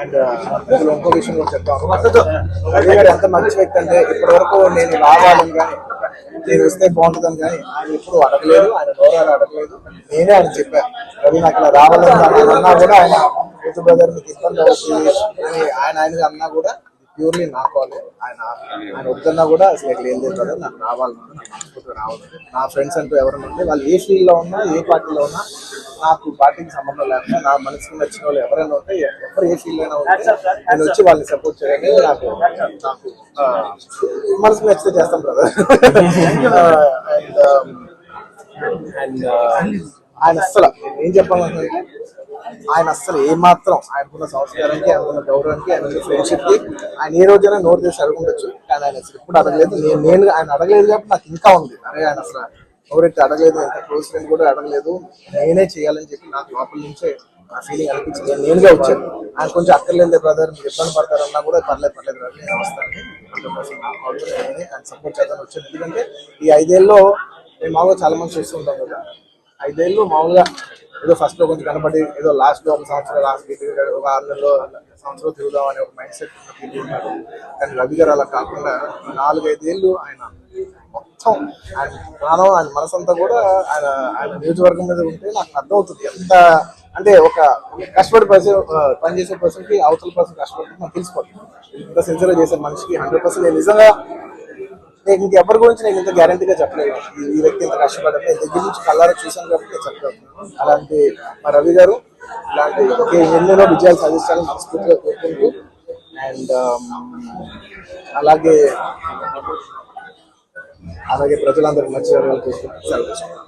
And ఇంకో విషయం కూడా చెప్తాను. రవి గారు ఎంత మంచి వ్యక్తి అంటే ఇప్పటి వరకు నేను రావాలని కానీ నేను వస్తే బాగుంటుందని కానీ ఆయన ఎప్పుడు అడగలేదు, ఆయన గౌరవాలు అడగలేదు. నేనే ఆయన చెప్పాను, రవి నాకు ఇలా రావాలని అన్నా కూడా ఆయన యూత్ బ్రదర్ మీకు ఇబ్బంది అవుతుంది అని ఆయన అన్నా కూడా ప్యూర్లీ నా కాలే. ఆయన వద్దన్నా కూడా అసలు ఎట్లా ఏం లేదు కదా, నాకు రావాలన్నా రావాలి. నా ఫ్రెండ్స్ అంటూ ఎవరైనా ఉంటే వాళ్ళు ఏ ఫీల్డ్లో ఉన్నా ఏ పార్టీలో ఉన్నా నాకు పార్టీకి సంబంధం లేకుండా నా మనసుకు నచ్చిన వాళ్ళు ఎవరైనా ఉంటే ఎవరు ఏ ఫీల్డ్ అయినా ఉంటే నేను వచ్చి వాళ్ళని సపోర్ట్ చేయాలి. నాకు మనసుకు నచ్చితే చేస్తాం కదా. అండ్ ఆయన అస్సలు ఏం చెప్పాలంటే ఆయన అస్సలు ఏమాత్రం ఆయనకున్న సంస్కారానికి, ఆయనకున్న గౌరవానికి, ఆయనకున్న ఫ్రెండ్షిప్ కి ఆయన ఏ రోజైనా నోరు చేసి అడుగుండొచ్చు. కానీ ఆయన అసలు ఎప్పుడు అడగలేదు. నేను ఆయన అడగలేదు కాబట్టి నాకు ఇంకా ఉంది, అరే ఆయన అసలు ఎవరైతే అడగలేదు, ఎంత క్లోజ్ ఫ్రెండ్ కూడా అడగలేదు, నేనే చేయాలని చెప్పి నాకు లోపల నుంచే ఆ ఫీలింగ్ అనిపించింది. నేనుగా వచ్చాను. ఆయన కొంచెం అక్కర్లేదు బ్రదర్, మీరు ఇబ్బంది పడతారన్నా కూడా పర్లేదు బ్రదర్, నేను వస్తాను నేనే ఆయన సపోర్ట్ చేద్దాం వచ్చాను. ఎందుకంటే ఈ 5 ఏళ్ళలో మేము మామూలుగా చాలా మంది చూస్తూ ఉంటాం కదా, 5 ఏళ్ళు మామూలుగా ఏదో ఫస్ట్ లో కొంచెం కనబడి ఏదో లాస్ట్ లో ఒక సంవత్సరం లాస్ట్ ఒక 6 నెలలో సంవత్సరం తిరుగుదాం అనే ఒక మైండ్ సెట్ ఉన్నారు. కానీ రవి గారు అలా కాకుండా 4-5 ఏళ్ళు ఆయన మొత్తం ఆయన ప్రాణం, ఆయన మనసంతా కూడా ఆయన నియోజకవర్గం మీద ఉంటే నాకు అర్థమవుతుంది ఎంత అంటే ఒక కష్టపడి పనిచేసే పర్సన్ కి అవతల పర్సన్ కష్టపడి నాకు తెలిసిపోతుంది. ఇంత సిన్సియర్గా చేసే మనిషికి 100% నేను నిజంగా నేను ఇంకెవరి గురించి నేను ఇంత గ్యారంటీగా చెప్పలేదు. ఈ వ్యక్తి ఇంత కష్టపడ్డా నేను దగ్గర నుంచి కళ్ళారా చూశాను కాబట్టి నేను చెప్పలేదు. అలాంటి మా రవి గారు ఇలాంటి ఎన్నెన్నో విజయాలు సాధించాలని మనస్ఫూర్తిగా కోరుకుంటూ అండ్ అలాగే ప్రజలందరికీ మంచి జరగాలని కోరుకుంటూ సెలవు.